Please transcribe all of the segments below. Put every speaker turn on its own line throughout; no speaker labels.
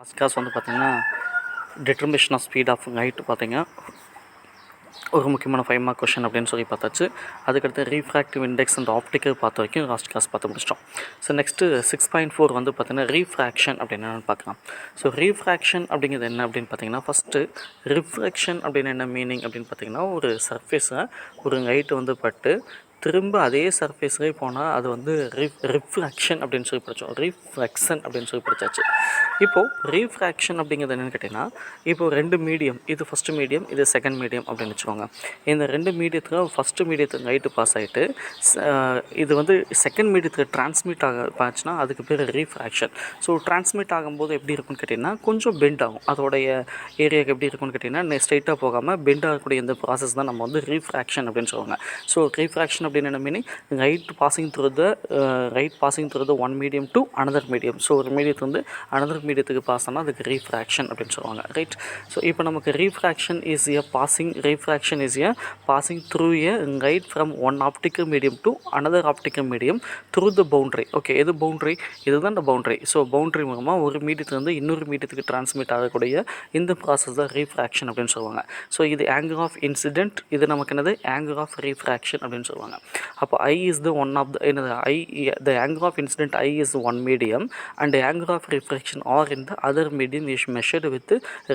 First class வந்து பார்த்திங்கன்னா determination of speed of light பார்த்திங்கன்னா ஒரு முக்கியமான 5 மார்க் கொஷின் அப்படின்னு சொல்லி பார்த்தாச்சு. அதுக்கடுத்து ரீஃப்ராக்டிவ் இண்டெக்ஸ் அண்ட் ஆப்டிக்கல் பார்த்த வரைக்கும் லாஸ்ட் கிளாஸ் பார்த்து முடிச்சிட்டோம். ஸோ நெக்ஸ்ட்டு 6.4 வந்து பார்த்திங்கன்னா ரீஃப்ராக்ஷன் அப்படின்னு என்னென்னு பார்க்கலாம். ஸோ ரீஃப்ராக்ஷன் அப்படிங்கிறது என்ன அப்படின்னு பார்த்தீங்கன்னா, ஃபஸ்ட்டு ரிஃப்ளெக்ஷன் அப்படின்னு என்ன மீனிங் அப்படின்னு பார்த்தீங்கன்னா, ஒரு சர்ஃபேஸை ஒரு லைட்டு வந்து பட்டு திரும்ப அதே சர்ஃபேஸ்லேயே போனால் அது வந்து ரிஃப்ராக்ஷன் அப்படின்னு சொல்லி படித்தோம். ரீஃப்ளெக்ஷன் அப்படின்னு சொல்லி படித்தாச்சு. இப்போது ரீஃப்ராக்ஷன் அப்படிங்கிறது என்னென்னு கேட்டிங்கன்னா, இப்போது 2 மீடியம், இது ஃபஸ்ட்டு மீடியம், இது செகண்ட் மீடியம் அப்படின்னு வச்சுக்கோங்க. இந்த 2 மீடியத்தில் ஃபஸ்ட்டு மீடியத்துக்கு லைட்டு பாஸ் ஆகிட்டு இது வந்து செகண்ட் மீடியத்துக்கு டிரான்ஸ்மிட் ஆச்சுன்னா அதுக்கு பேர் ரீஃப்ராக்ஷன். ஸோ டிரான்ஸ்மிட் ஆகும்போது எப்படி இருக்குன்னு கேட்டிங்கன்னா, கொஞ்சம் பெண்ட் ஆகும். அதோடைய ஏரியாவுக்கு எப்படி இருக்குன்னு கேட்டிங்கன்னா, ஸ்ட்ரைட்டாக போகாமல் பெண்ட் ஆகக்கூடிய இந்த ப்ராசஸ் தான் நம்ம வந்து ரீஃப்ராக்ஷன் அப்படின்னு சொல்லுவாங்க. ஸோ ரீஃப்ராக்ஷன் அப்படின்னு என்ன meaning, light passing through the one medium to another medium. So ஒரு மீடியத்து வந்து அனதர் மீடியத்துக்கு பாஸ் ஆனால் அதுக்கு ரீஃப்ராக்ஷன் அப்படின்னு சொல்லுவாங்க, ரைட். ஸோ இப்போ நமக்கு refraction is a passing through a light from one optical medium to another optical medium through the boundary. Okay, எது boundary? இதுதான் இந்த பவுண்ட்ரி. ஸோ பவுண்ட்ரி மூலமாக ஒரு மீடியத்துலேருந்து இன்னொரு மீடியத்துக்கு டிரான்ஸ்மிட் ஆகக்கூடிய இந்த ப்ராசஸ் தான் ரீஃப்ராக்ஷன் அப்படின்னு சொல்லுவாங்க. ஸோ இது ஆங்கிள் ஆஃப் இன்சிடென்ட், இது நமக்கு என்னது ஆங்கிள் ஆஃப் ரீஃப்ராக்ஷன் அப்படின்னு சொல்லுவாங்க. அப்போ I is the one of the angle of incident I is one medium and the angle of refraction R in the other medium is measured with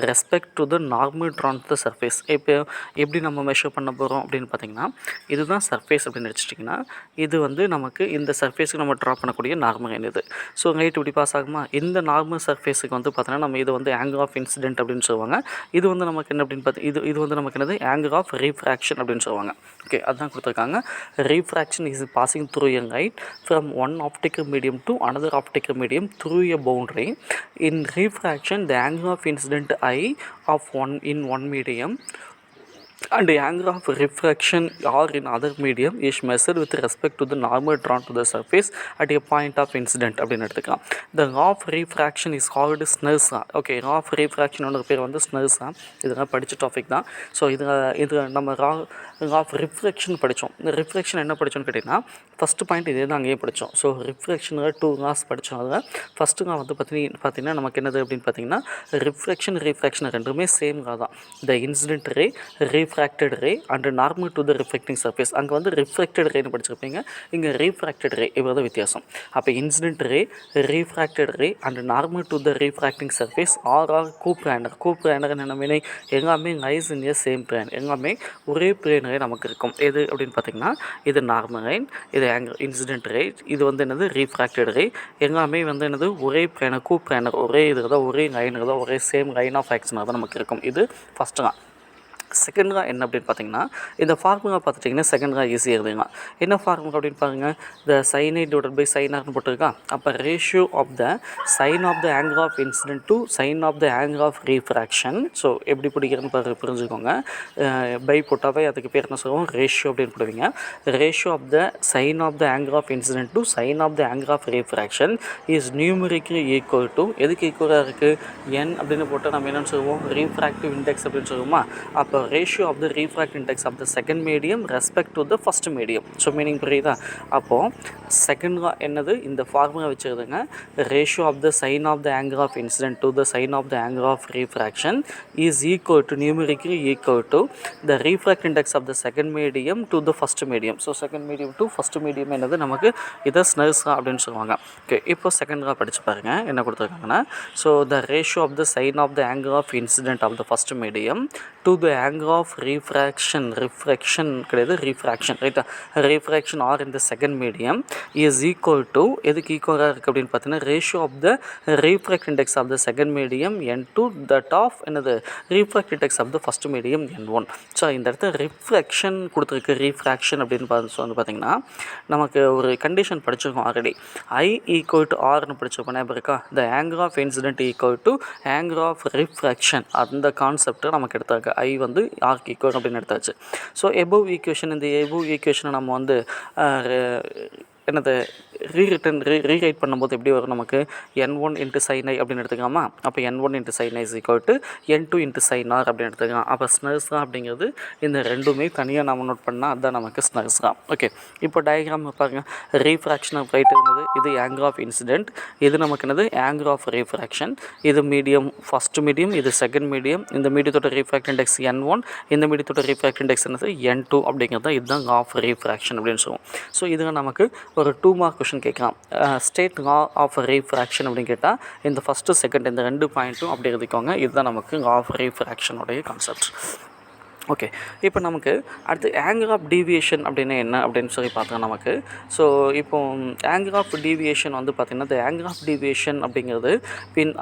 respect to the normal drawn to the surface. இப்போ எப்படி நம்ம measure பண்ண போகிறோம் அப்படின்னு பார்த்தீங்கன்னா, இதுதான் surface அப்படின்னு வச்சுட்டிங்கன்னா, இது வந்து நமக்கு இந்த சர்ஃபேஸுக்கு நம்ம ட்ரா பண்ணக்கூடிய நார்மல் இது. ஸோ லைட் இப்படி பாஸ் ஆகுமா, இந்த நார்மல் சர்ஃபேஸுக்கு வந்து பார்த்தீங்கன்னா நம்ம இது வந்து ஆங்கிள் ஆஃப் இன்சிடென்ட் அப்படின்னு சொல்லுவாங்க. இது வந்து நமக்கு என்ன அப்படின்னு பார்த்து இது வந்து நமக்கு என்னது ஆங்கிள் ஆஃப் ரீஃப்ராக்ஷன் அப்படின்னு சொல்லுவாங்க. ஓகே, அதுதான் கொடுத்துருக்காங்க. Refraction is passing through a light from one optical medium to another optical medium through a boundary. In refraction, the angle of incident I of one medium and the angle of refraction or in other medium is measured with respect to the normal drawn to the surface at a point of incident அப்படின்னு எடுத்துக்கலாம். The law of refraction is called Snell's law. Okay, law of refraction பேர் வந்து Snell's law. இதெல்லாம் படித்த topic தான். So இது நம்ம law of refraction படித்தோம். இந்த ரிஃப்ளெக்ஷன் என்ன படித்தோன்னு கேட்டிங்கன்னா, ஃபஸ்ட்டு பாயிண்ட் இதே தான் அங்கேயே படித்தோம். ஸோ ரிஃப்ளெக்ஷனில் 2 லாஸ் படித்தோம். அதில் ஃபஸ்ட்டு லா வந்து பார்த்தீங்கன்னா நமக்கு என்னது அப்படின்னு பார்த்தீங்கன்னா, ரீஃப்ராக்ஷன் ரெண்டுமே சேம் லா தான். The incident ray, refracted ray and normal to the reflecting surface. அங்கே வந்து ரிஃப்ளெக்டட் ரேன்னு படிச்சிருப்பீங்க, இங்கே ரீஃப்ராக்டட் ரே, இவ்வளோ தான் வித்தியாசம். அப்போ incident ray, refracted ray and normal to the refracting surface are coplanar என்ன மீனிங், எல்லாமே lies in a same plane, எல்லாமே ஒரே பிளேன் நமக்கு இருக்கும். எது அப்படின்னு பார்த்தீங்கன்னா, இது நார்மல் லைன், இது ஆங்கிள் இன்சிடென்ட் ரே, இது வந்து என்னது ரீஃப்ராக்டட் ரே, எல்லாமே வந்து என்னது ஒரே பிளேனர், கூப்ராண்டர், ஒரே இது தான், ஒரே லைனுக்கு தான், ஒரே சேம் லைன் ஆஃப் ஆக்ஷனாக தான் நமக்கு இருக்கும். இது ஃபஸ்ட்டு தான். செகண்ட் லா என்ன அப்படின்னு பார்த்தீங்கன்னா, இந்த ஃபார்முலா பார்த்துட்டிங்கன்னா செகண்ட் லா ஈஸியாக எழுதுங்க. என்ன ஃபார்முலா அப்படின்னு பாருங்கள், த சைன் / சைன் ஆர்னு போட்டிருக்கா. அப்போ ratio of the sine of the angle of incident to sine of the angle of refraction. So எப்படி பிடிக்கிறதுன்னு புரிஞ்சுக்கோங்க. பை போட்டாவே அதுக்கு பேர் என்ன சொல்லுவோம், ரேஷியோ அப்படின்னு போடுவீங்க. Ratio of the sine of the angle of incident to sine of the angle of refraction is numerically equal to, எதுக்கு ஈக்குவலாக இருக்குது, n அப்படின்னு போட்டு நம்ம என்னென்னு சொல்லுவோம், ரீஃப்ராக்டிவ் இண்டெக்ஸ் அப்படின்னு சொல்லுவோமா. அப்போ ratio of the refractive index of the second medium respect to the first medium. So meaning புரியுதா? அப்போது செகண்ட் லா என்னது, இந்த ஃபார்முலா வச்சுருதுங்க. Ratio of the sine of the angle of incident to the sine of the angle of refraction is equal to, numerically equal to the refractive index of the second medium to the first medium. So second medium to first medium என்னது நமக்கு இதை Snell's லா அப்படின்னு சொல்லுவாங்க. Okay, இப்போ second law படித்து பாருங்கள் என்ன கொடுத்துருக்காங்கன்னா. So the ratio of the sine of the angle of incident of the first medium to the angle of refraction கிடையாது, ரீஃப்ராக்ஷன், ரைட்டா. ரீஃப்ராக்ஷன் ஆர் இந்த second medium is equal to, எதுக்கு ஈக்குவலாக இருக்குது அப்படின்னு பார்த்தீங்கன்னா, ratio of the refract index of the second medium n2 that of என்னது refract index of the first medium n1. So இந்த இடத்துல ரிஃப்ராக்ஷன் கொடுத்துருக்கு, ரீஃப்ராக்ஷன் அப்படின்னு வந்து பார்த்தீங்கன்னா நமக்கு ஒரு கண்டிஷன் படிச்சிருக்கோம் ஆல்ரெடி. I ஈக்குவல் டு ஆர்னு படிச்சிருப்போம், ஞாபகம் இருக்கா. The angle of incident equal to angle of refraction, அந்த கான்செப்டை நமக்கு எடுத்தாங்க. I வந்து ஆர்க்கு ஈக்குவல் அப்படின்னு எடுத்தாச்சு. ஸோ எபோவ் ஈக்குவேஷன், இந்த எபோவ் ஈக்குவேஷனை நம்ம வந்து என்னது ரீரைட் பண்ணும்போது எப்படி வரும் நமக்கு n1 இன்ட்டு sin i அப்படின்னு எடுத்துக்கலாமா. அப்போ n1 into sin i is equal to n2 into sin r அப்படின்னு எடுத்துக்கலாம். அப்போ ஸ்னர்ஸ்ரா அப்படிங்கிறது இந்த ரெண்டுமே தனியாக நம்ம நோட் பண்ணால் அதுதான் நமக்கு ஸ்னர்ஸ்ரா. ஓகே, இப்போ டயக்ராம் பாருங்கள். ரீஃப்ராக்ஷன் ஆஃப் லைட் இருந்தது, இது ஆங்கிள் ஆஃப் இன்சிடென்ட், இது நமக்கு என்னது ஆங்கிள் ஆஃப் ரீஃப்ராக்ஷன். இது மீடியம், ஃபஸ்ட் மீடியம், இது செகண்ட் மீடியம். இந்த மீடியத்தோட ரீஃப்ராக்ட் இண்டெக்ஸ் n1, இந்த மீடியத்தோட ரீஃப்ராக்ட் இண்டெக்ஸ் என்னது n2 அப்படிங்கிறது இதுதான் லா ஆஃப் ரீஃப்ராக்ஷன் அப்படின்னு சொல்லுவோம். ஸோ இதுக்கு நமக்கு ஒரு 2 மார்க் கொஷின் கேட்கலாம். ஸ்டேட் லா ஆஃப் ரீஃப்ராக்ஷன் அப்படின்னு கேட்டால் இந்த ஃபஸ்ட்டு செகண்ட் இந்த 2 பாயிண்ட்டும் அப்படி எழுதிக்கோங்க. இதுதான் நமக்கு லா ஆஃப் ரீஃப்ராக்ஷனுடைய கான்செப்ட். ஓகே, இப்போ நமக்கு அடுத்து ஆங்கிள் ஆஃப் டீவியேஷன் அப்படின்னா என்ன அப்படின்னு சொல்லி பார்த்தோம் நமக்கு. ஸோ இப்போ ஆங்கிள் ஆஃப் டீவியேஷன் வந்து பார்த்திங்கன்னா இந்த ஆங்கிள் ஆஃப் டீவியேஷன் அப்படிங்கிறது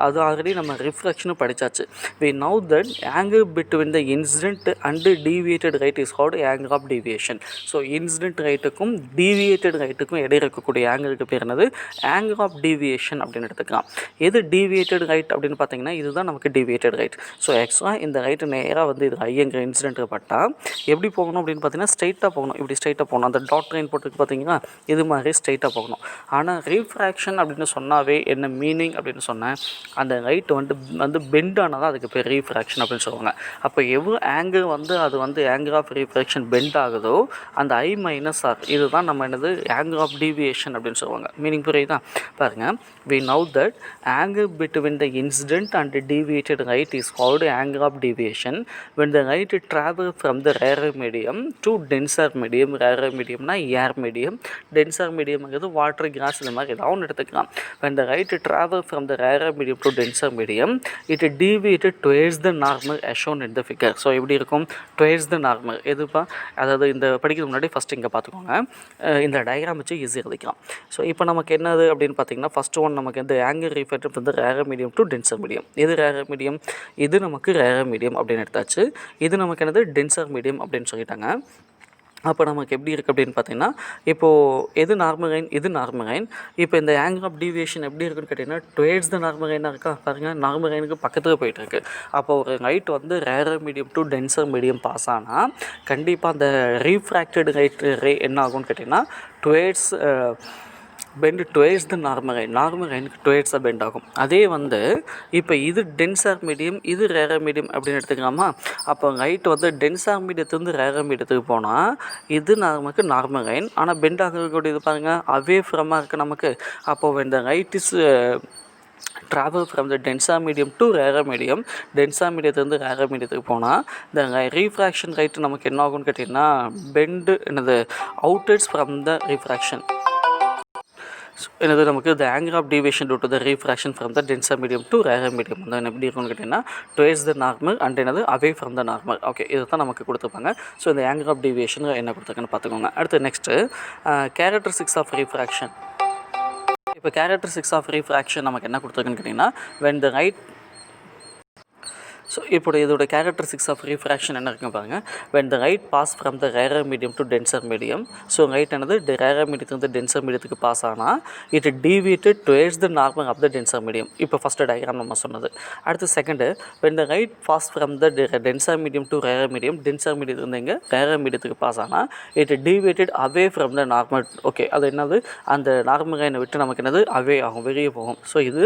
அது ஆல்ரெடி நம்ம ரிஃப்ராக்ஷனும் படித்தாச்சு. We now that angle between the incident and deviated ray is called angle of deviation. So incident ரைட்டுக்கும் டீவியேட்டட் ரைட்டுக்கும் இடையே இருக்கக்கூடிய ஆங்கிளுக்கு பேர் என்னது ஆங்கிள் ஆஃப் டீவியேஷன் அப்படின்னு எடுத்துக்கலாம். எது டீவியேட்டட் ரைட் அப்படின்னு பார்த்தீங்கன்னா இதுதான் நமக்கு டீவியேட்டட் ரைட். ஸோ ஆக்சுவலாக இந்த ரைட்டு நேராக வந்து இது ஐயங்கிற இன்சிடென்ட் பட்டால் எப்படி போகணும் அப்படின்னு பார்த்தீங்கன்னா ஸ்ட்ரைட்டாக போகணும். இப்படி ஸ்ட்ரைட்டாக போகணும். அந்த டாட் லைன் போட்டுருக்கு பார்த்தீங்கன்னா இது மாதிரி ஸ்ட்ரைட்டாக போகணும். ஆனால் ரீஃப்ராக்ஷன் அப்படின்னு சொன்னாவே என்ன மீனிங் அப்படின்னு சொன்னேன், அந்த ரைட் வந்து பெண்ட் ஆனால் அதுக்கு பேர் ரீஃப்ராக்ஷன் அப்படின்னு சொல்லுவாங்க. அப்போ எவ்வளோ ஆங்கிள் வந்து அது வந்து ஆங்கிள் ஆஃப் ரீஃப்ராக்ஷன் பெண்ட் ஆகுதோ அந்த I மைனஸ் ஆர் இதுதான் நம்ம என்னது ஆங்கிள் ஆஃப் டீவியேஷன் அப்படின்னு சொல்லுவாங்க. மீனிங் புரியுதா பாருங்கள். we know that angle between the incident and the deviated light is called angle of deviation when the light travel from the rarer medium to denser medium. rarer medium na air medium, denser medium அங்கிறது water, glass இந்த மாதிரி ஏதாவது ஒன்று எடுத்துக்கலாம். when the light travel from the rarer medium to denser medium it deviated towards the normal as shown in the figure. So எப்படி இருக்கும் towards the normal எதுப்பா, அதாவது இந்த படிக்கிறது முன்னாடி ஃபஸ்ட் இங்கே பார்த்துக்கோங்க. இந்த டயக்ராம் வச்சு ஈஸியாக எழுதிக்கலாம். ஸோ இப்போ நமக்கு என்னது அப்படின்னு பார்த்தீங்கன்னா ஃபஸ்ட் ஒன் நமக்கு இந்த ஆங்கிள் ரீஃப்ராக்ட் வந்து rarer medium to denser medium. எது ரேரர் மீடியம், இது நமக்கு ரேரர் மீடியம் அப்படின்னு எடுத்தாச்சு. இது நமக்கு என்னது டென்சர் மீடியம் அப்படின்னு சொல்லிட்டாங்க. அப்போ நமக்கு எப்படி இருக்குது அப்படின்னு பார்த்தீங்கன்னா இப்போது எது நார்மல் லைன், இது நார்மல் லைன். இப்போ இந்த ஆங்கிள் ஆஃப் டீவியேஷன் எப்படி இருக்குன்னு கேட்டிங்கன்னா டுவேர்ட்ஸ் த நார்மல் லைனாக இருக்கா பாருங்கள். நார்மல் லைனுக்கு பக்கத்தில் போயிட்டுருக்கு. அப்போ ஒரு லைட் வந்து rarer medium to denser medium pass ஆனால் கண்டிப்பாக அந்த ரீஃப்ராக்டட் லைட் ரே என்ன ஆகும்னு கேட்டிங்கன்னா towards bend towards the normal லைனுக்கு டுவேர்ட்ஸாக பெண்ட் ஆகும். அதே வந்து இப்போ இது டென்சார் மீடியம், இது ரேரர் மீடியம் அப்படின்னு எடுத்துக்கலாமா. அப்போ லைட் வந்து டென்சார் மீடியத்துலேருந்து ரேரர் மீடியத்துக்கு போனால் இது நமக்கு நார்மல் லைன், ஆனால் பெண்ட் ஆகக்கூடியது பாருங்கள் அவே ஃப்ரமாக இருக்குது நமக்கு. அப்போது இந்த light is travel from the denser medium to rarer medium, denser மீடியத்துலேருந்து ரேரர் மீடியத்துக்கு போனால் இந்த ரீஃப்ராக்ஷன் ரைட் நமக்கு என்ன ஆகும்னு கேட்டிங்கன்னா பெண்டு என்னது அவுட்வர்ட்ஸ் ஃப்ரம் த ரீஃப்ராக்ஷன். என்னது நமக்கு the angle of deviation due to the refraction from the denser medium to rarer medium வந்து எப்படி இருக்கும்னு கேட்டிங்கன்னா towards the normal and என்னது away from the normal. Okay, இதை தான் நமக்கு கொடுத்துருப்பாங்க. ஸோ இந்த angle of deviation என்ன கொடுத்துருக்குன்னு பார்த்துக்கோங்க. அடுத்து நெக்ஸ்ட்டு characteristics of refraction. இப்போ characteristics of refraction நமக்கு என்ன கொடுத்துருக்குன்னு கேட்டிங்கன்னா when the light. ஸோ இப்போ இதோட கேரக்டரிஸ்டிக்ஸ் ஆஃப் ரீஃப்ராக்ஷன் என்ன இருக்குன்னு பாருங்கள். when the light pass from the rarer medium to denser medium, so light என்னது ரேரர் மீடியத்துலேருந்து டென்சர் மீடியத்துக்கு பாஸ் ஆனால் it deviated towards the normal of the denser medium. இப்போ ஃபஸ்ட்டு டயக்ராம் நம்ம சொன்னது. அடுத்து second when the light pass from the denser medium to rarer medium, denser மீடியத்துலேருந்து எங்கே ரேரர் மீடியத்துக்கு பாஸ் ஆனால் it deviated away from the normal. Okay, அது என்னது அந்த நார்மல் லைனை விட்டு நமக்கு என்னது அவே ஆகும், வெளியே போகும். ஸோ இது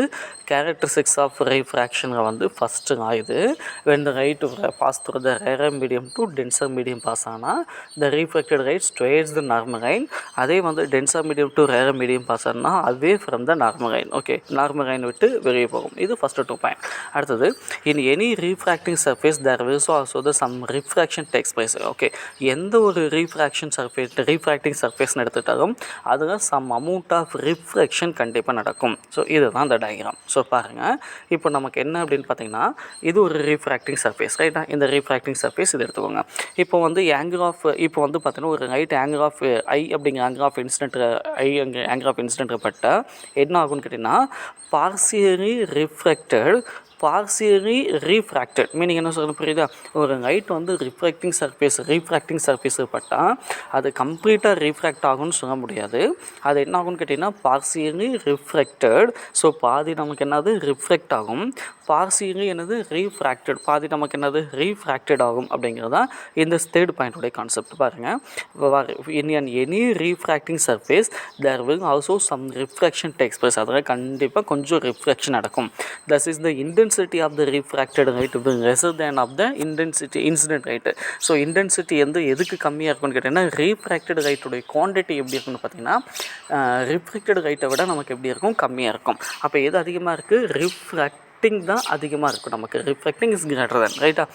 கேரக்டரிஸ்டிக்ஸ் ஆஃப் ரீஃப்ராக்ஷனில் வந்து ஃபஸ்ட்டு ஆகுது. when the light pass through the rarer medium to denser medium pass ஆனால் the refracted rays towards the normal line. அதே வந்து denser medium to rarer medium pass ஆனால் away from the normal line. Okay, normal line விட்டு வெளியே போகும். இது first 2 point. அடுத்தது in any refracting surface there will also the some refraction takes place. Okay, எந்த ஒரு ரீஃப்ராக்டிங் சர்ஃபேஸ்னு எடுத்துட்டாலும் அதில் சம் அமௌண்ட் ஆஃப் ரிஃப்ராக்ஷன் கண்டிப்பாக நடக்கும். ஸோ இதுதான் இந்த டயக்ராம். ஸோ பாருங்கள், இப்போ நமக்கு என்ன அப்படின்னு பார்த்தீங்கன்னா இது ஒரு ரீஃப்ராக்டிங் சர்ஃபேஸ் ரைட்டா. இந்த ரீஃப்ராக்டிங் சர்ஃபேஸ் இது எடுத்துக்கோங்க. இப்போ வந்து ஆங்கிள் ஆஃப் இப்போ வந்து பார்த்தீங்கன்னா ஒரு ரைட் ஆங்கிள் ஆஃப் ஐ அப்படிங்கிற angle of incident angle of incident பட்டால் என்ன ஆகும்னு கேட்டிங்கன்னா partially refracted partially refracted meaning என்ன சொல்ல புரியுதா? ஒரு லைட் வந்து ரீஃப்ராக்டிங் சர்ஃபேஸ் பட்டால் அது கம்ப்ளீட்டாக ரீஃப்ராக்ட் ஆகும்னு சொல்ல முடியாது. அது என்ன ஆகும்னு கேட்டிங்கன்னா பார்சியலி ரிஃப்ளெக்டட். ஸோ பாதி நமக்கு என்னது ரிஃப்ளெக்ட் ஆகும், பார்சியலி என்னது ரீஃப்ராக்டட், பாதி நமக்கு என்னது ரீஃப்ராக்டட் ஆகும் அப்படிங்கிறது தான் இந்த தேர்ட் பாயிண்ட்டுடைய கான்செப்ட். பாருங்கள், in any refracting surface there will also some refraction takes place. அதில் கண்டிப்பாக கொஞ்சம் ரிஃப்ராக்ஷன் நடக்கும். Thus is the intensity of the refracted light will lesser than of the incident light. So intensity வந்து எதுக்கு கம்மியாக இருக்கும்னு கேட்டிங்கன்னா ரீஃப்ராக்டட் லைட்டுடைய குவான்டிட்டி எப்படி இருக்குன்னு பார்த்தீங்கன்னா ரிஃப்ராக்டட் லைட்டை விட நமக்கு எப்படி இருக்கும், கம்மியாக இருக்கும். அப்போ எது அதிகமாக இருக்குது? ரிஃப்ராக்டிங் தான் அதிகமாக இருக்கும் நமக்கு. ரிஃப்ராக்டிங் இஸ் கிரேட்டர் தென், ரைட்டா?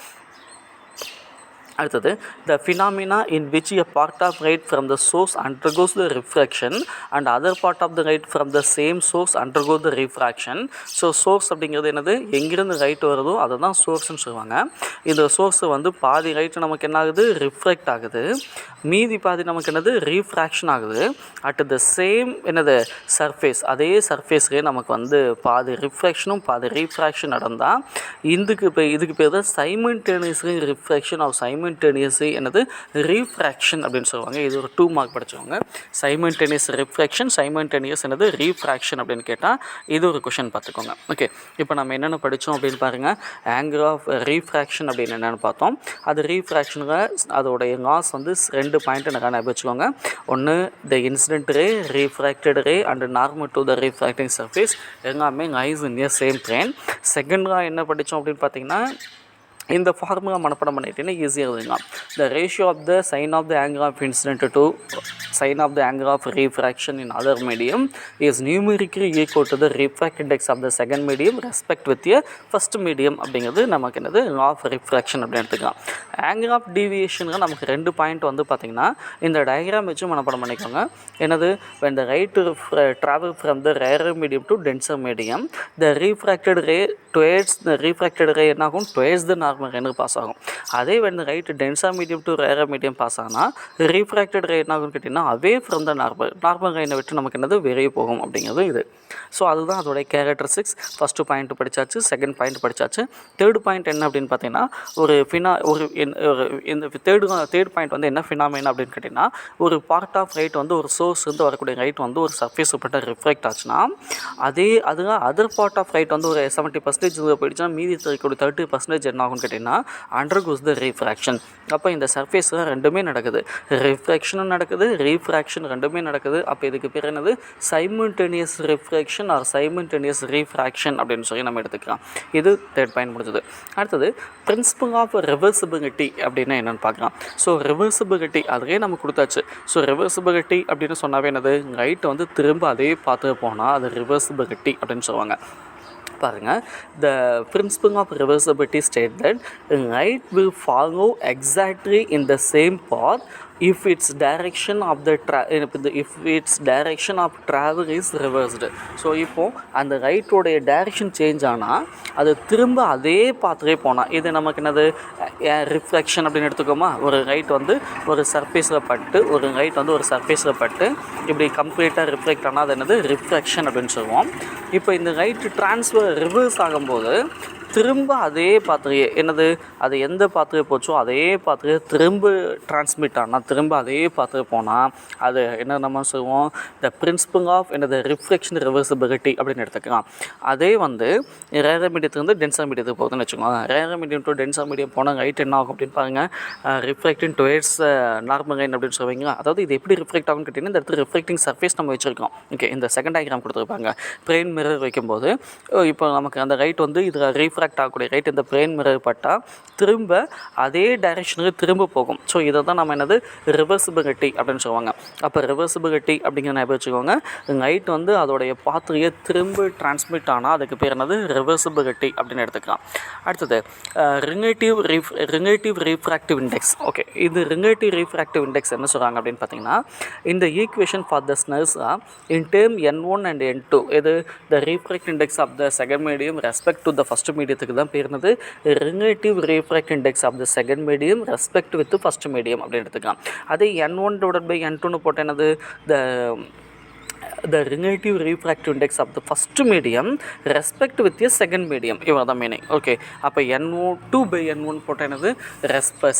அடுத்தது, the phenomena in which a part of light from the source undergoes the refraction and other part of the light from the same source undergoes the refraction. So source அப்படிங்கிறது என்னது? எங்கிருந்து light வருதோ அதை தான் சோர்ஸ்ன்னு சொல்லுவாங்க. இந்த சோர்ஸ் வந்து பாதி லைட் நமக்கு என்ன ஆகுது? ரிஃப்ளெக்ட் ஆகுது, மீதி பாதி நமக்கு என்னது? ரீஃப்ராக்ஷன் ஆகுது. அட் த சேம் என்னது? சர்ஃபேஸ், அதே சர்ஃபேஸ்லேயே நமக்கு வந்து பாதி ரிஃப்ராக்ஷனும் பாதி ரீஃப்ராக்ஷன் நடந்தால் இதுக்கு பேர் தான் சைமல்டேனியஸ்லி ரிஃப்ராக்ஷன் ஆஃப் சைமல்டேனியஸ்லி என்னது? ரீஃப்ராக்ஷன் அப்படின்னு சொல்லுவாங்க. இது ஒரு 2 மார்க் படிச்சுக்கோங்க. சைமல்டேனியஸ் ரிஃப்ராக்ஷன், சைமல்டேனியஸ் என்னது? ரீஃப்ராக்ஷன் அப்படின்னு கேட்டால் இது ஒரு கொஷின் பார்த்துக்கோங்க. ஓகே, இப்போ நம்ம என்னென்ன படித்தோம் அப்படின்னு பாருங்கள். ஆங்கிள் ஆஃப் ரீஃப்ராக்ஷன் அப்படின்னு என்னென்னு பார்த்தோம். அது ரீஃப்ராக்ஷனுக்கு அதோடைய லாஸ் வந்து 2 பாயிண்ட் எனக்கு ஞாபகம் வச்சுக்கோங்க. ஒன்று, the incident ray, refracted ray and normal to the refracting surface எல்லாமே lies in a same plane. செகண்டாக என்ன படித்தோம் அப்படின்னு பார்த்தீங்கன்னா இந்த ஃபார்முலா மனப்பாடம் பண்ணிட்டீங்கன்னா ஈஸியாக எழுதிக்கலாம். The ratio of the sine of the angle of incident to sine of the angle of refraction in other medium is numerically equal to the refract index of the second medium respect with a first medium அப்படிங்கிறது நமக்கு என்னது? Law of refraction அப்படின்னு எடுத்துக்கலாம். Angle of டீவியேஷனுக்கு நமக்கு 2 point வந்து பார்த்திங்கன்னா இந்த diagram வச்சு மனப்பாடம் பண்ணிக்கோங்க. என்னது? when the light travel from the rarer medium to denser medium, the refracted ray என்ன ஆகும்? twice the நார்மல் ரேனுக்கு பாஸ் ஆகும். அதே when the light denser medium to rarer medium pass ஆனால் refracted ray என்ன ஆகும்னு கேட்டிங்கன்னா அவே ஃப்ரம் த நார்மல் ரேனை விட்டு நமக்கு என்னது? வெளியே போகும் அப்படிங்கிறது இது. ஸோ அதுதான் அதோடைய கேரக்டரிஸ்டிக்ஸ். ஃபஸ்ட்டு பாயிண்ட் படித்தாச்சு, செகண்ட் பாயிண்ட் படித்தாச்சு. தேர்ட் பாயிண்ட் என்ன அப்படின்னு பார்த்தீங்கன்னா இந்த தேர்ட் பாயிண்ட் வந்து என்ன ஃபினாமினா அப்படின்னு கேட்டிங்கன்னா ஒரு பார்ட் ஆஃப் லைட் வந்து ஒரு சோர்ஸ் வந்து வரக்கூடிய லைட் வந்து ஒரு சர்ஃபேஸ் பட்ட ரிஃப்ளெக்ட் ஆச்சுன்னா அதுதான் அதர் பார்ட் ஆஃப் லைட் வந்து ஒரு 70% போயிடுச்சுன்னா மீதி இருக்கக்கூடிய 30% என்ன ஆகும்னு கேட்டிங்கன்னா அண்டர்கோஸ் த ரீஃப்ராக்ஷன். அப்போ இந்த சர்ஃபேஸில் ரெண்டுமே நடக்குது, ரிஃப்ராக்ஷனும் நடக்குது, ரீஃப்ராக்ஷன் ரெண்டுமே நடக்குது. அப்போ இதுக்கு பேர் என்னது? Simultaneous refraction or simultaneous refraction அப்படின்னு சொல்லி நம்ம எடுத்துக்கலாம். இது தேர்ட் பாயிண்ட் முடிஞ்சது. அடுத்தது பிரின்சிபல் ஆஃப் ரிவர்சிபிலிட்டி அப்படின்னா என்னென்னு பார்க்கலாம். ஸோ ரிவர்சிபிலிட்டி அதுவே நம்ம கொடுத்தாச்சு. ஸோ ரிவர்சிபிலிட்டி அப்படின்னு சொன்னாவே என்னது? லைட்டை வந்து திரும்ப அதே பார்த்து போனால் அது ரிவர்சிபிலிட்டி அப்படின்னு சொல்லுவாங்க. பாருங்கள், the principle of reversibility state that light will follow exactly in the same path if its direction of travel is reversed. So இப்போது அந்த லைட்டோடைய டைரெக்ஷன் சேஞ்ச் ஆனால் அது திரும்ப அதே பாத்துலேயே போனால் இது நமக்கு என்னது? ரிஃப்ளெக்ஷன் அப்படின்னு எடுத்துக்கோமா. ஒரு லைட் வந்து ஒரு சர்ஃபேஸில் பட்டு இப்படி கம்ப்ளீட்டாக ரிஃப்ளெக்ட் ஆனால் அது என்னது? ரிஃப்ளெக்ஷன் அப்படின்னு சொல்லுவோம். இப்போ இந்த லைட்டு ரிவர்ஸ் ஆகும்போது திரும்ப அதே பாத்திரையே என்னது? அது எந்த பாத்திரையை போச்சோ அதே பாத்திரையை திரும்ப டிரான்ஸ்மிட் ஆனால் திரும்ப அதே பாத்திரை போனால் அது என்ன நம்ம சொல்லுவோம்? த பிரின்சிபல் ஆஃப் என்னது? ரிஃப்ளெக்ஷன் ரிவர்சிபிலிட்டி அப்படின்னு எடுத்துக்கலாம். அதே வந்து ரேரர் மீடியத்துலேருந்து டென்சர் மீடியத்துக்கு போகுதுன்னு வச்சுக்கோங்க. Rarer medium to denser medium போனால் லைட் என்ன ஆகும் அப்படின்னு பாருங்கள். ரிஃப்ளெக்டிங் டுவேர்ட்ஸ் நார்மல் லைன் அப்படின்னு சொல்லுவீங்க. அதாவது இது எப்படி ரிஃப்ளெக்ட் ஆகும்னு கேட்டிங்கன்னா இந்த இடத்துல ரிஃப்ளெக்டிங் சர்ஃபேஸ் நம்ம வச்சுருக்கோம். ஓகே, இந்த செகண்ட் டயக்ராம் கொடுத்துருப்பாங்க. பிளேன் மிரர் வைக்கும்போது இப்போ நமக்கு அந்த லைட் வந்து இதில் ரீஃப்ராக்ட் ஆகக்கூடிய லைட் இந்த பிளேன் மிரர் பட்டால் திரும்ப அதே டைரெக்ஷனுக்கு திரும்ப போகும். ஸோ இதை தான் நம்ம என்னது? ரிவர்சிபிலிட்டி அப்படின்னு சொல்லுவாங்க. அப்போ ரிவர்சிபிலிட்டி அப்படிங்கிற ஞாபகம் வச்சுக்கோங்க. லைட் வந்து அதோடைய பாத்திரையை திரும்ப டிரான்ஸ்மிட் ஆனால் அதுக்கு பேர் என்னது? ரிவர்சிபிலிட்டி அப்படின்னு எடுத்துக்கலாம். அடுத்தது ரிலேட்டிவ் ரீஃப்ராக்டிவ் இண்டெக்ஸ். ஓகே, இது ரிலேட்டிவ் ரீஃப்ராக்டிவ் இண்டெக்ஸ் என்ன சொல்கிறாங்க அப்படின்னு பார்த்தீங்கன்னா இந்த ஈக்குவேஷன் ஃபார் த ஸ்னர்ஸா in term N1 and N2 இது the refract index of the second medium respect to the first மீடியத்துக்கு தான் பேர் என்னது? Relative refract index of the second medium respect with first medium அப்படின்னு எடுத்துக்கலாம். அதே N1 / N2ன்னு போட்ட என்னது? த the relative refractive index of the first medium respect with a second medium. இவ்வளோ தான் மீனிங். ஓகே, அப்போ N2 by N1 போட்ட என்னது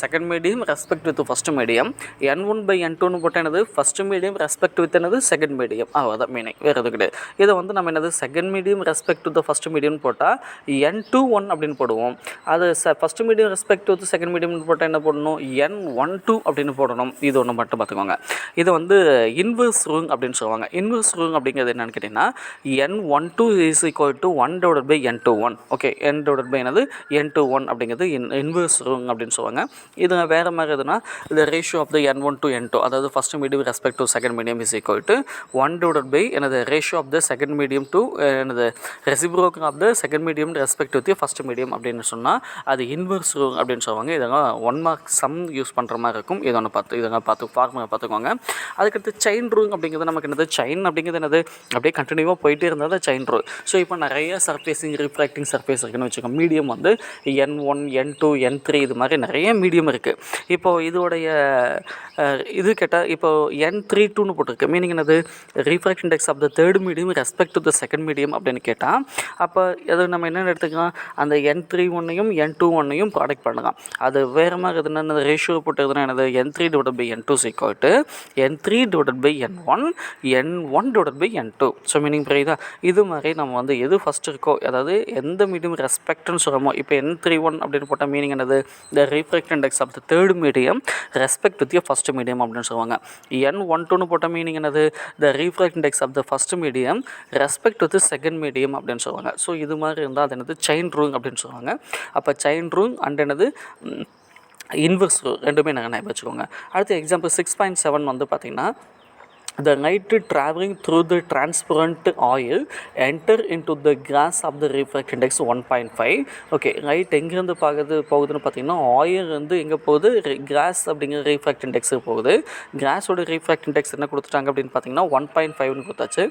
second medium respect with first medium, N1 by N2 போட்ட என்னது ஃபஸ்ட் மீடியம் ரெஸ்பெக்ட் வித் என்னது second medium. அவ்வளோதான் meaning, வேறு எது கிடையாது. இதை வந்து நம்ம என்னது second medium respect with first medium போட்டால் N21 அப்படின்னு போடுவோம். அது first medium respect with second medium போட்டால் என்ன போடணும், N12 அப்படின்னு போடணும். இது ஒன்று மட்டும் பார்த்துக்கோங்க. இதை வந்து இன்வெர்ஸ் ரூல் அப்படின்னு சொல்லுவாங்க. இன்வெர்ஸ் ரூல் அப்படிங்கிறது என்னென்னு கேட்டிங்கன்னா N12 is equal to 1 divided by N21. Okay, N divided by என்னது N21 அப்படிங்கிறது இன்வெர்ஸ் ரூல் அப்படின்னு சொல்லுவாங்க. இது வேறு மாதிரி எதுனா the ratio of the N1 to N2, அதாவது first medium respect to second medium is equal to 1 divided by எனது ratio of the second medium to எனது reciprocal of the second medium respect with first medium அப்படின்னு சொன்னால் அது inverse rule அப்படின்னு சொல்லுவாங்க. இதெல்லாம் 1 mark some use பண்ணுற மாதிரி இருக்கும். இதை ஒன்று இதெல்லாம் ஃபார்முலா பார்த்துக்கோங்க. அதுக்கடுத்து செயின் ரூல் அப்படிங்கிறது நமக்கு என்னது, செயின் அப்படிங்கிறது என்னது அப்படியே கண்டினியூவாக போயிட்டே இருந்தால் தான் செயின் ரூல். ஸோ இப்போ நிறைய சர்ஃபேஸிங் ரிஃப்ராக்டிங் சர்ஃபேஸ் இருக்குன்னு வச்சுக்கோங்க. மீடியம் வந்து N1 N2 N3 இது மாதிரி நிறைய மீடியம் இருக்குது. இப்போது இதோடைய இது கேட்டால் இப்போது N32ன்னு போட்டிருக்கு. மீனிங் என்னது, refract index of the third medium respect to the second medium அப்படின்னு கேட்டால் அப்போ அது நம்ம என்னென்ன எடுத்துக்கலாம், அந்த N31ஐயும் N21ஐயும் ப்ராடக்ட் பண்ணலாம். அது வேறு மாதிரி எதுனா ரேஷியோ போட்டுறதுனா என்னது N3 divided by N2 is equal to N3 divided by N1 N1 divided by N2. So meaning புரியுதா? இது மாதிரி நம்ம வந்து எது ஃபஸ்ட் இருக்கோ, அதாவது எந்த மீடியம் ரெஸ்பெக்ட்னு சொல்கிறோமோ, இப்போ N31 அப்படின்னு போட்டால் மீனிங் என்னது, the refract index of the third medium respect with first medium அப்படின்னு சொல்லுவாங்க. N12ன்னு போட்ட மீனிங் என்னது, the refract index of the first medium respect with second medium அப்படின்னு சொல்லுவாங்க. ஸோ இது மாதிரி இருந்தால் அது என்னது செயின் ரூல் அப்படின்னு சொல்லுவாங்க. அப்போ செயின் ரூல் அண்ட் என்னது இன்வெர்ஸ் ரூல் ரெண்டுமே நாங்கள் ஞாபகம் வச்சுக்கோங்க. அடுத்து எக்ஸாம்பிள் 6.7 வந்து பார்த்திங்கன்னா, the light traveling through the transparent oil enter into the glass of the refract index 1.5. Okay, light எங்கேருந்து போகுதுன்னு பார்த்தீங்கன்னா ஆயில் வந்து எங்கே போகுது, கிளாஸ் அப்படிங்கிற ரீஃப்ராக்ட் இண்டெக்ஸுக்கு போகுது. கிளாஸோட ரீஃப்ராக்ட் இண்டெக்ஸ் என்ன கொடுத்துட்டாங்க அப்படின்னு பார்த்தீங்கன்னா 1.5ன்னு கொடுத்தாச்சு.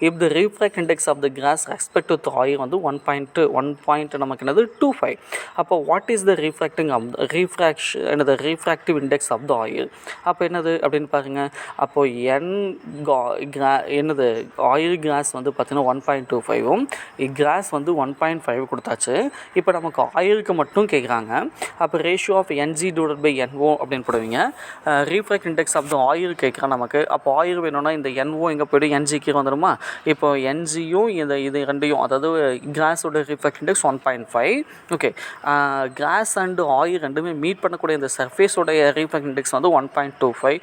If the refract index of the glass respect to oil வந்து 1 நமக்கு என்னது 25. அப்போ what is the refracting refractive index of the oil அப்போ என்னது அப்படின்னு பாருங்கள். அப்போது என்னது ஆயில் கிளாஸ் வந்து பார்த்தீங்கன்னா 1.25ம் கிளாஸ் வந்து 1.5 கொடுத்தாச்சு. இப்போ நமக்கு ஆயிலுக்கு மட்டும் கேட்குறாங்க. அப்போ ratio of Ng divided by NO அப்படின்னு போடுவீங்க. Refract index of the oil கேட்குறான் நமக்கு. அப்போ ஆயில் வேணும்னா இந்த NO எங்கே போய்ட்டு NG கீழே வந்துடுமா. இப்போ NGயும் இது ரெண்டையும், அதாவது கிளாஸோட refract index 1.5. Okay, glass and oil ரெண்டுமே மீட் பண்ணக்கூடிய இந்த சர்ஃபேஸோடைய ரீஃப்ராக்ட் இண்டெக்ஸ் வந்து 1.25.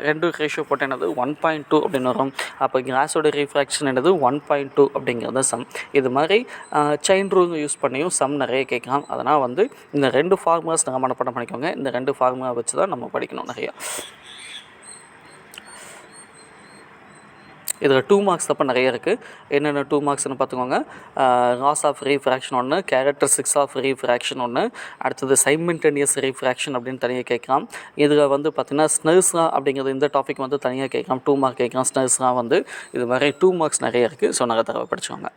ரெண்டு ரேஷியோ போட்டு என்னது 1.2 அப்படின்னு வரும். அப்போ கிளாஸோட ரீஃப்ராக்ஷன் என்னது 1.2 அப்படிங்கிறது சம். இது மாதிரி செயின் ரூல் யூஸ் பண்ணியும் சம் நிறைய கேட்கலாம். அதனால் வந்து இந்த 2 ஃபார்முலாஸ் நம்ம மனப்பாடம் பண்ணிக்கோங்க. இந்த 2 ஃபார்முலா வச்சு தான் நம்ம படிக்கணும் நிறையா. இதில் 2 மார்க்ஸ் தப்போ நிறைய இருக்குது. என்னென்ன 2 மார்க்ஸ்னு பார்த்துக்கோங்க. லாஸ் ஆஃப் ரீஃப்ராக்ஷன் ஒன்று, கேரக்டரிஸ்டிக்ஸ் ஆஃப் ரீஃப்ராக்ஷன் ஒன்று, அடுத்தது சைமல்டேனியஸ் ரீஃப்ராக்ஷன் அப்படின்னு தனியாக கேட்கலாம். இதில் வந்து பார்த்திங்கன்னா ஸ்னெல்ஸ் லா அப்படிங்கிறது இந்த டாபிக் வந்து தனியாக கேட்கலாம். 2 மார்க் கேட்கலாம். ஸ்னெல்ஸ் லா வந்து இது மாதிரி 2 மார்க்ஸ் நிறைய இருக்குது. ஸோ நிறைய தடவை படிச்சுக்கோங்க.